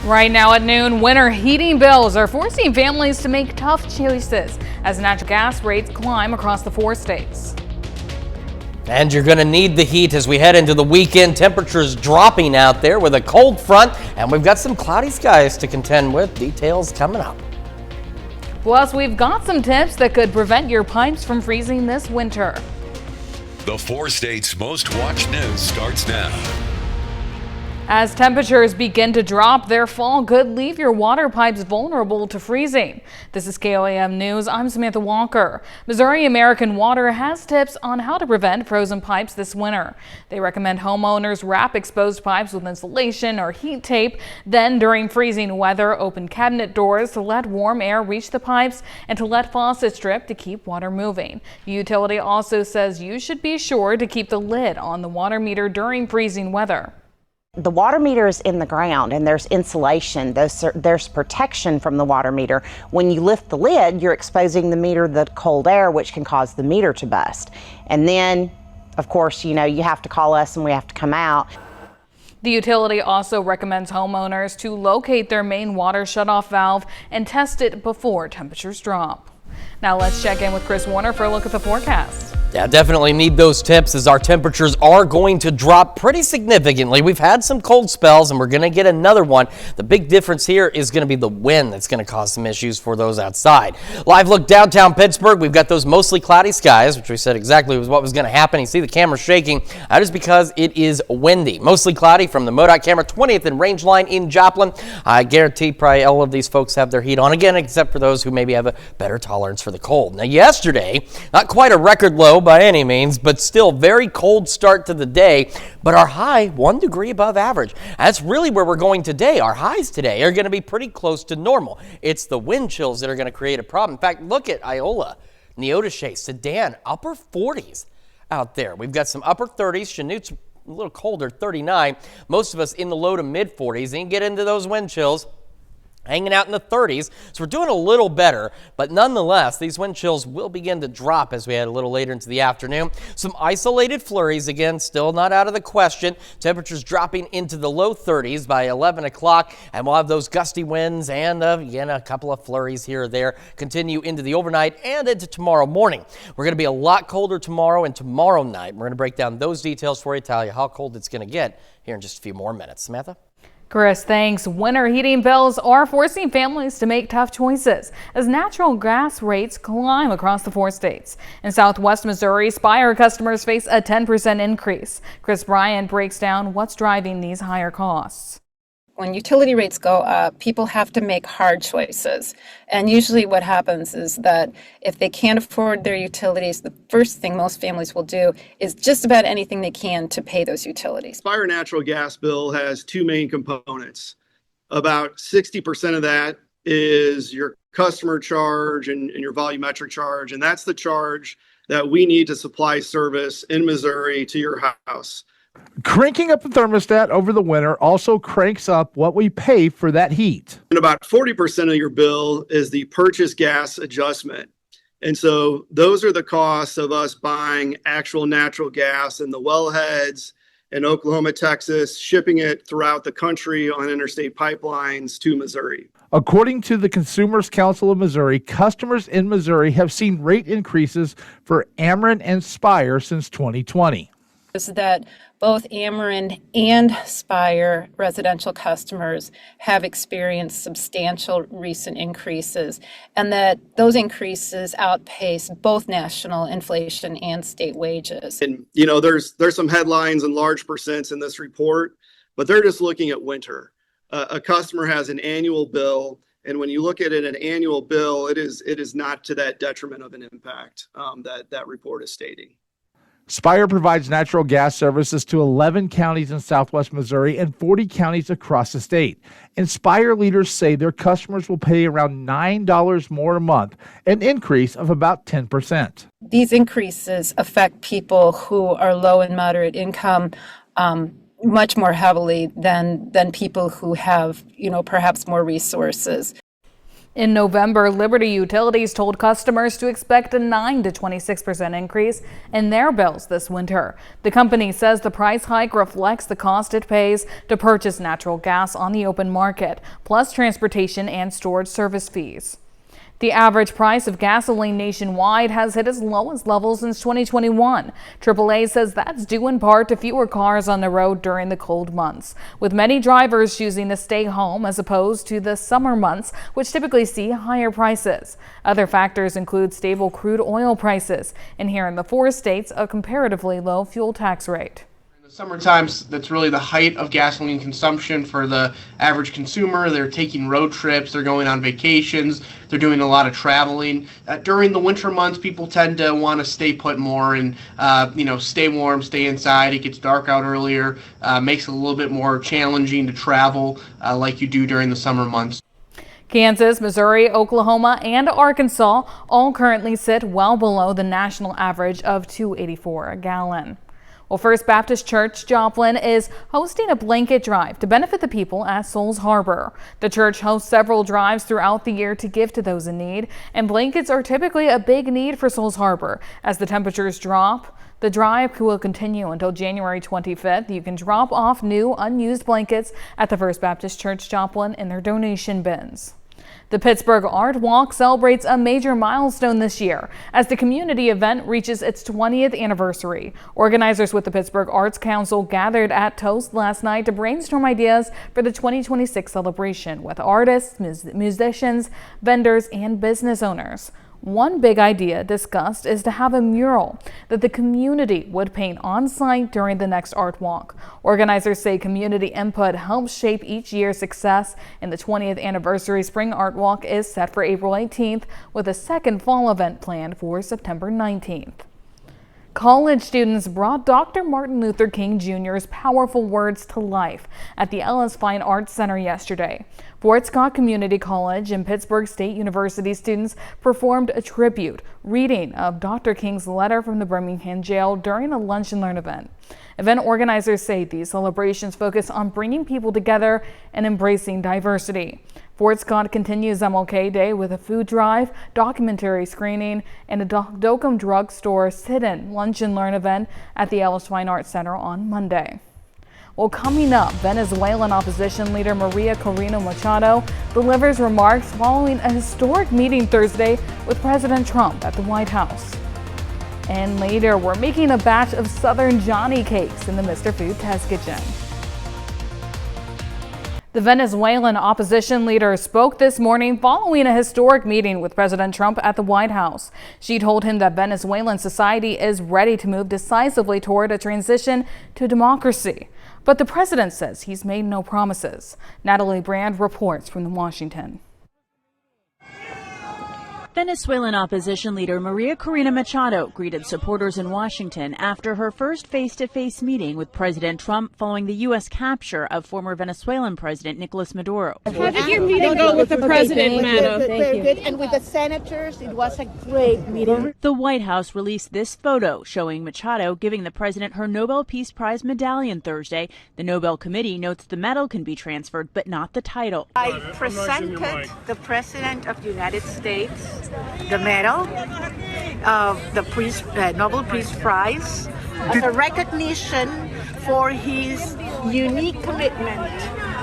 Right now at noon, winter heating bills are forcing families to make tough choices as natural gas rates climb across the 4 states. And you're going to need the heat as we head into the weekend. Temperatures dropping out there with a cold front, and we've got some cloudy skies to contend with. Details coming up. Plus, we've got some tips that could prevent your pipes from freezing this winter. The 4 states' most watched news starts now. As temperatures begin to drop, their fall could leave your water pipes vulnerable to freezing. This is KOAM News. I'm Samantha Walker. Missouri American Water has tips on how to prevent frozen pipes this winter. They recommend homeowners wrap exposed pipes with insulation or heat tape. Then, during freezing weather, open cabinet doors to let warm air reach the pipes and to let faucets drip to keep water moving. The utility also says you should be sure to keep the lid on the water meter during freezing weather. The water meter is in the ground and there's insulation, there's protection from the water meter. When you lift the lid, you're exposing the meter to the cold air, which can cause the meter to bust. And then, of course, you have to call us and we have to come out. The utility also recommends homeowners to locate their main water shutoff valve and test it before temperatures drop. Now let's check in with Chris Warner for a look at the forecast. Yeah, definitely need those tips as our temperatures are going to drop pretty significantly. We've had some cold spells and we're going to get another one. The big difference here is going to be the wind that's going to cause some issues for those outside. Live look downtown Pittsburgh. We've got those mostly cloudy skies, which we said exactly was what was going to happen. You see the camera shaking. That is because it is windy. Mostly cloudy from the MoDOT camera, 20th and Range Line in Joplin. I guarantee probably all of these folks have their heat on again, except for those who maybe have a better tolerance for the cold. Now yesterday, not quite a record low by any means, but still very cold start to the day, but our high 1 degree above average. That's really where we're going today. Our highs today are going to be pretty close to normal. It's the wind chills that are going to create a problem. In fact, look at Iola, Neodesha, Sedan, upper 40s out there. We've got some upper 30s, Chanute's a little colder, 39. Most of us in the low to mid 40s, and you get into those wind chills hanging out in the 30s, so we're doing a little better, but nonetheless, these wind chills will begin to drop as we head a little later into the afternoon. Some isolated flurries, again, still not out of the question. Temperatures dropping into the low 30s by 11 o'clock, and we'll have those gusty winds and, again, a couple of flurries here or there continue into the overnight and into tomorrow morning. We're going to be a lot colder tomorrow and tomorrow night. We're going to break down those details for you, tell you how cold it's going to get here in just a few more minutes. Samantha? Chris, thanks. Winter heating bills are forcing families to make tough choices as natural gas rates climb across the 4 states. In southwest Missouri, Spire customers face a 10% increase. Chris Bryant breaks down what's driving these higher costs. When utility rates go up, people have to make hard choices. And usually what happens is that if they can't afford their utilities, the first thing most families will do is just about anything they can to pay those utilities. Spire natural gas bill has 2 main components. About 60% of that is your customer charge and your volumetric charge. And that's the charge that we need to supply service in Missouri to your house. Cranking up the thermostat over the winter also cranks up what we pay for that heat. And about 40% of your bill is the purchase gas adjustment. And so those are the costs of us buying actual natural gas in the wellheads in Oklahoma, Texas, shipping it throughout the country on interstate pipelines to Missouri. According to the Consumers Council of Missouri, customers in Missouri have seen rate increases for Ameren and Spire since 2020. Is that both Ameren and Spire residential customers have experienced substantial recent increases, and that those increases outpace both national inflation and state wages. And there's some headlines and large percents in this report, but they're just looking at winter. A customer has an annual bill, and when you look at it, an annual bill, it is not to that detriment of an impact that report is stating. Spire provides natural gas services to 11 counties in southwest Missouri and 40 counties across the state. And Spire leaders say their customers will pay around $9 more a month, an increase of about 10%. These increases affect people who are low and moderate income much more heavily than people who have, perhaps more resources. In November, Liberty Utilities told customers to expect a 9 to 26% increase in their bills this winter. The company says the price hike reflects the cost it pays to purchase natural gas on the open market, plus transportation and storage service fees. The average price of gasoline nationwide has hit its lowest level since 2021. AAA says that's due in part to fewer cars on the road during the cold months, with many drivers choosing to stay home as opposed to the summer months, which typically see higher prices. Other factors include stable crude oil prices, and here in the 4 states, a comparatively low fuel tax rate. Summer times, that's really the height of gasoline consumption for the average consumer. They're taking road trips, they're going on vacations, they're doing a lot of traveling. During the winter months, people tend to want to stay put more and stay warm, stay inside. It gets dark out earlier, makes it a little bit more challenging to travel like you do during the summer months. Kansas, Missouri, Oklahoma, and Arkansas all currently sit well below the national average of $2.84 a gallon. Well, First Baptist Church Joplin is hosting a blanket drive to benefit the people at Souls Harbor. The church hosts several drives throughout the year to give to those in need, and blankets are typically a big need for Souls Harbor. As the temperatures drop, the drive will continue until January 25th. You can drop off new unused blankets at the First Baptist Church Joplin in their donation bins. The Pittsburgh Art Walk celebrates a major milestone this year as the community event reaches its 20th anniversary. Organizers with the Pittsburgh Arts Council gathered at Toast last night to brainstorm ideas for the 2026 celebration with artists, musicians, vendors, and business owners. One big idea discussed is to have a mural that the community would paint on site during the next art walk. Organizers say community input helps shape each year's success, and the 20th anniversary spring art walk is set for April 18th with a second fall event planned for September 19th. College students brought Dr. Martin Luther King Jr.'s powerful words to life at the Ellis Fine Arts Center yesterday. Fort Scott Community College and Pittsburgh State University students performed a tribute reading of Dr. King's letter from the Birmingham jail during a Lunch and Learn event. Event organizers say these celebrations focus on bringing people together and embracing diversity. Fort Scott continues MLK Day with a food drive, documentary screening, and a Docum drugstore sit-in lunch and learn event at the Ellis Fine Arts Center on Monday. Well, coming up, Venezuelan opposition leader Maria Corina Machado delivers remarks following a historic meeting Thursday with President Trump at the White House. And later, we're making a batch of Southern Johnny cakes in the Mr. Food Test Kitchen. The Venezuelan opposition leader spoke this morning following a historic meeting with President Trump at the White House. She told him that Venezuelan society is ready to move decisively toward a transition to democracy. But the president says he's made no promises. Natalie Brand reports from Washington. Venezuelan opposition leader Maria Corina Machado greeted supporters in Washington after her first face-to-face meeting with President Trump following the U.S. capture of former Venezuelan President Nicolas Maduro. How did your meeting go with the president, madam? Very good. And with the senators, it was a great meeting. The White House released this photo showing Machado giving the president her Nobel Peace Prize medallion Thursday. The Nobel Committee notes the medal can be transferred, but not the title. I presented the President of the United States the medal of the Nobel Peace Prize as a recognition for his unique commitment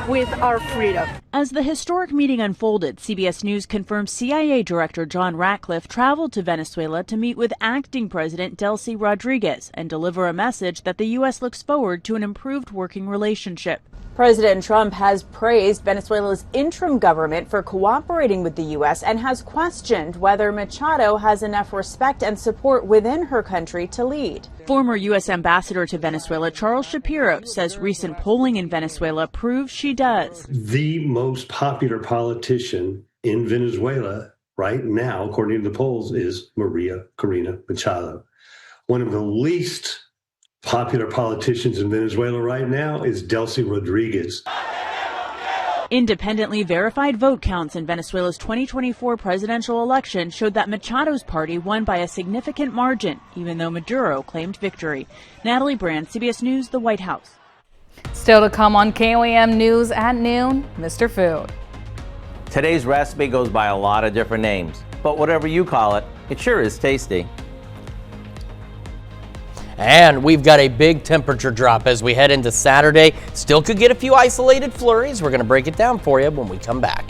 with our freedom. As the historic meeting unfolded, CBS News confirmed CIA Director John Ratcliffe traveled to Venezuela to meet with acting President Delcy Rodriguez and deliver a message that the U.S. looks forward to an improved working relationship. President Trump has praised Venezuela's interim government for cooperating with the U.S. and has questioned whether Machado has enough respect and support within her country to lead. Former U.S. Ambassador to Venezuela Charles Shapiro says recent polling in Venezuela proves she does. The most popular politician in Venezuela right now, according to the polls, is Maria Corina Machado. One of the least popular politicians in Venezuela right now is Delcy Rodriguez. Independently verified vote counts in Venezuela's 2024 presidential election showed that Machado's party won by a significant margin, even though Maduro claimed victory. Natalie Brand, CBS News, the White House. Still to come on KOAM News at noon, Mr. Food. Today's recipe goes by a lot of different names, but whatever you call it, it sure is tasty. And we've got a big temperature drop as we head into Saturday. Still could get a few isolated flurries. We're going to break it down for you when we come back.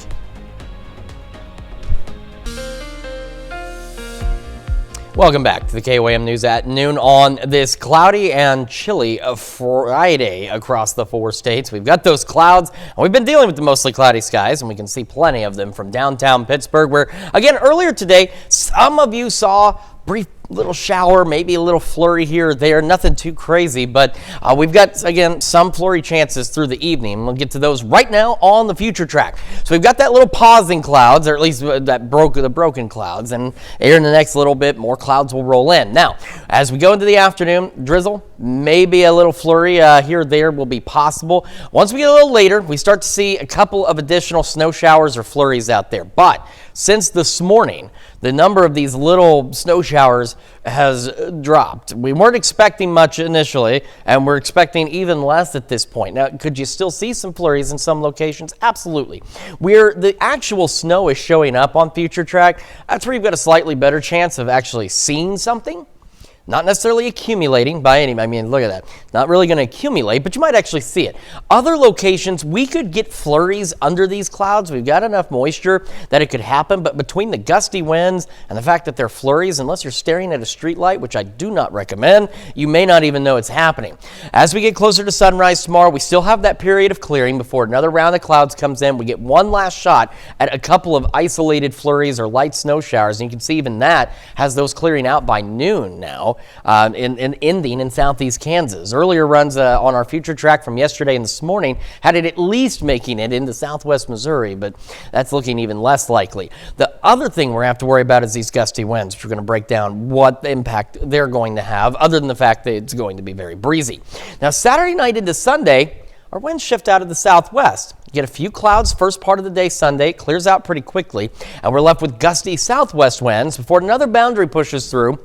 Welcome back to the KOAM News at noon on this cloudy and chilly Friday across the 4 states. We've got those clouds, and we've been dealing with the mostly cloudy skies, and we can see plenty of them from downtown Pittsburgh, where, again, earlier today, some of you saw brief little shower, maybe a little flurry here or there, nothing too crazy, but we've got, again, some flurry chances through the evening. We'll get to those right now on the future track. So we've got that little pausing clouds, or at least the broken clouds, and here in the next little bit, more clouds will roll in. Now, as we go into the afternoon, drizzle, maybe a little flurry here or there will be possible. Once we get a little later, we start to see a couple of additional snow showers or flurries out there, but since this morning, the number of these little snow showers has dropped. We weren't expecting much initially, and we're expecting even less at this point. Now, could you still see some flurries in some locations? Absolutely. Where the actual snow is showing up on future track, that's where you've got a slightly better chance of actually seeing something. Not necessarily accumulating by any, look at that. Not really going to accumulate, but you might actually see it. Other locations, we could get flurries under these clouds. We've got enough moisture that it could happen, but between the gusty winds and the fact that they're flurries, unless you're staring at a street light, which I do not recommend, you may not even know it's happening. As we get closer to sunrise tomorrow, we still have that period of clearing before another round of clouds comes in. We get one last shot at a couple of isolated flurries or light snow showers, and you can see even that has those clearing out by noon now. Ending in southeast Kansas. Earlier runs on our future track from yesterday and this morning had it at least making it into southwest Missouri, but that's looking even less likely. The other thing we're going to have to worry about is these gusty winds, which we're going to break down what impact they're going to have, other than the fact that it's going to be very breezy. Now, Saturday night into Sunday, our winds shift out of the southwest. You get a few clouds first part of the day Sunday, clears out pretty quickly, and we're left with gusty southwest winds before another boundary pushes through.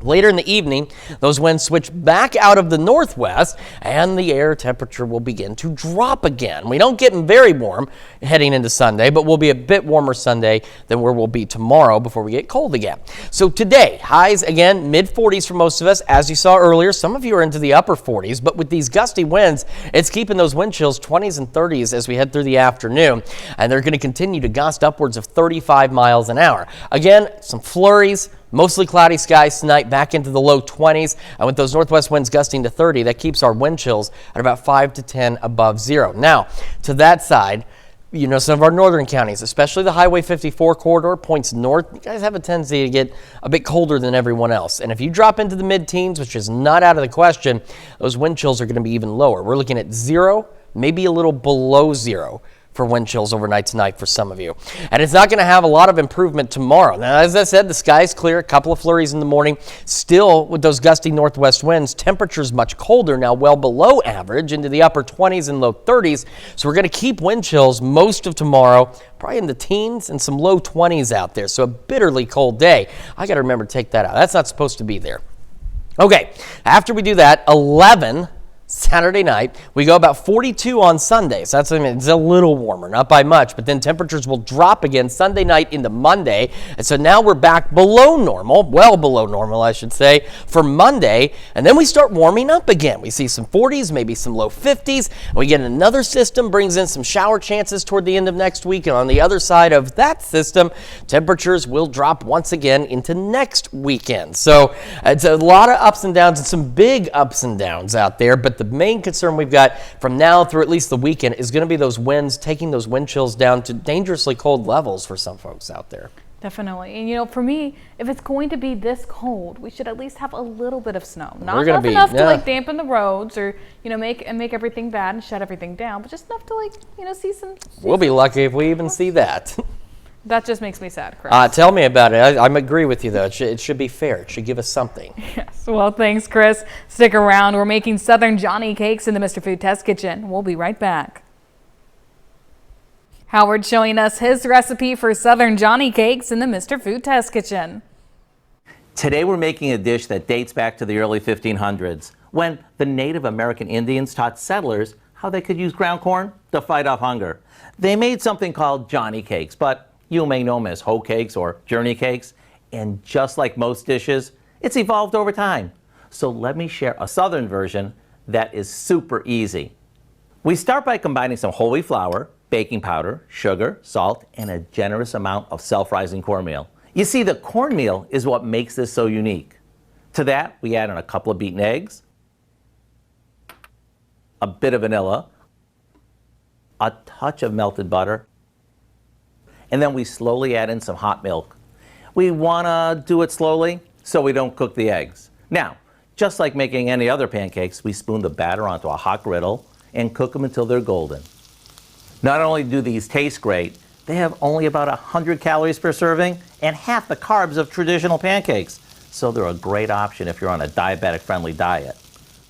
Later in the evening, those winds switch back out of the northwest, and the air temperature will begin to drop again. We don't get very warm heading into Sunday, but we'll be a bit warmer Sunday than where we'll be tomorrow before we get cold again. So today, highs again, mid-40s for most of us. As you saw earlier, some of you are into the upper 40s, but with these gusty winds, it's keeping those wind chills 20s and 30s as we head through the afternoon, and they're going to continue to gust upwards of 35 miles an hour. Again, some flurries. Mostly cloudy skies tonight, back into the low 20s. And with those northwest winds gusting to 30, that keeps our wind chills at about 5 to 10 above zero. Now, to that side, you know, some of our northern counties, especially the Highway 54 corridor, points north, you guys have a tendency to get a bit colder than everyone else. And if you drop into the mid-teens, which is not out of the question, those wind chills are going to be even lower. We're looking at 0, maybe a little below 0. For wind chills overnight tonight for some of you. And it's not going to have a lot of improvement tomorrow. Now, as I said, the sky's clear, a couple of flurries in the morning. Still, with those gusty northwest winds, temperatures much colder now, well below average, into the upper 20s and low 30s. So we're going to keep wind chills most of tomorrow, probably in the teens and some low 20s out there. So a bitterly cold day. I got to remember to take that out. That's not supposed to be there. Okay, after we do that, 11 Saturday night, we go about 42 on Sunday. So it's a little warmer, not by much, but then temperatures will drop again Sunday night into Monday. And so now we're back below normal, well below normal, I should say, for Monday. And then we start warming up again. We see some 40s, maybe some low 50s. And we get another system, brings in some shower chances toward the end of next week. And on the other side of that system, temperatures will drop once again into next weekend. So it's a lot of ups and downs and some big ups and downs out there. But the main concern we've got from now through at least the weekend is going to be those winds, taking those wind chills down to dangerously cold levels for some folks out there. Definitely. And, you know, for me, if it's going to be this cold, we should at least have a little bit of snow. Not enough to, like, dampen the roads or, you know, make everything bad and shut everything down, but just enough to, like, you know, see some. We'll be lucky if we even see that. That just makes me sad, Chris. Tell me about it. I agree with you, though. It should be fair. It should give us something. Yes. Well, thanks, Chris. Stick around. We're making Southern Johnny cakes in the Mr. Food Test Kitchen. We'll be right back. Howard showing us his recipe for Southern Johnny cakes in the Mr. Food Test Kitchen. Today we're making a dish that dates back to the early 1500s, when the Native American Indians taught settlers how they could use ground corn to fight off hunger. They made something called Johnny cakes, but you may know them as hoe cakes or journey cakes. And just like most dishes, it's evolved over time. So let me share a southern version that is super easy. We start by combining some whole wheat flour, baking powder, sugar, salt, and a generous amount of self-rising cornmeal. You see, the cornmeal is what makes this so unique. To that, we add in a couple of beaten eggs, a bit of vanilla, a touch of melted butter, and then we slowly add in some hot milk. We want to do it slowly so we don't cook the eggs. Now, just like making any other pancakes, we spoon the batter onto a hot griddle and cook them until they're golden. Not only do these taste great, they have only about 100 calories per serving and half the carbs of traditional pancakes. So they're a great option if you're on a diabetic-friendly diet.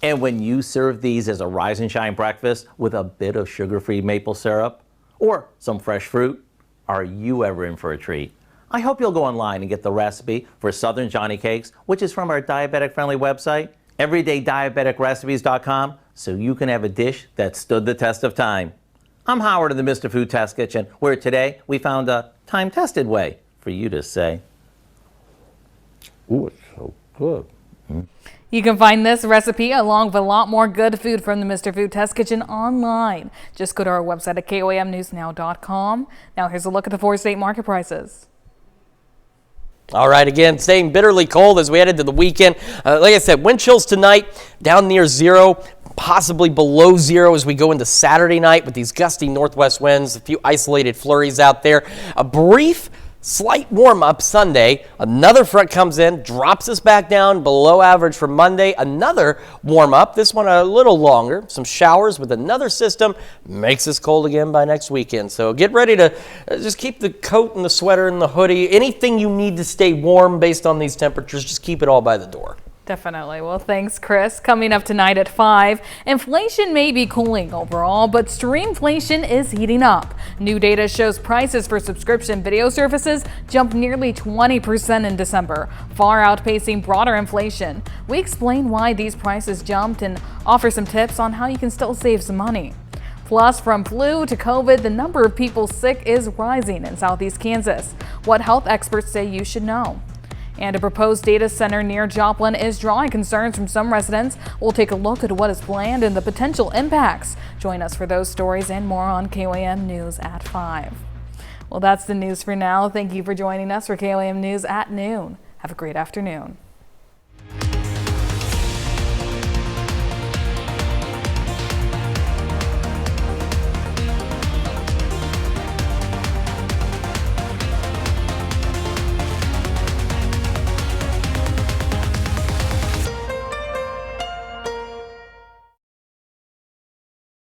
And when you serve these as a rise and shine breakfast with a bit of sugar-free maple syrup or some fresh fruit, are you ever in for a treat? I hope you'll go online and get the recipe for Southern Johnny Cakes, which is from our diabetic-friendly website, everydaydiabeticrecipes.com, so you can have a dish that stood the test of time. I'm Howard of the Mr. Food Test Kitchen, where today we found a time-tested way for you to say, ooh, it's so good. You can find this recipe along with a lot more good food from the Mr. Food Test Kitchen online. Just go to our website at KOAMnewsnow.com. Now here's a look at the 4-state market prices. All right, again, staying bitterly cold as we head into the weekend. Like I said, wind chills tonight down near zero, possibly below zero as we go into Saturday night with these gusty northwest winds, a few isolated flurries out there. A brief slight warm up Sunday. Another front comes in, drops us back down below average for Monday. Another warm up, this one a little longer. Some showers with another system makes us cold again by next weekend. So get ready to just keep the coat and the sweater and the hoodie. Anything you need to stay warm based on these temperatures, just keep it all by the door. Definitely. Well, thanks, Chris. Coming up tonight at 5, inflation may be cooling overall, but streamflation is heating up. New data shows prices for subscription video services jumped nearly 20% in December, far outpacing broader inflation. We explain why these prices jumped and offer some tips on how you can still save some money. Plus, from flu to COVID, the number of people sick is rising in southeast Kansas. What health experts say you should know. And a proposed data center near Joplin is drawing concerns from some residents. We'll take a look at what is planned and the potential impacts. Join us for those stories and more on KOAM News at 5. Well, that's the news for now. Thank you for joining us for KOAM News at noon. Have a great afternoon.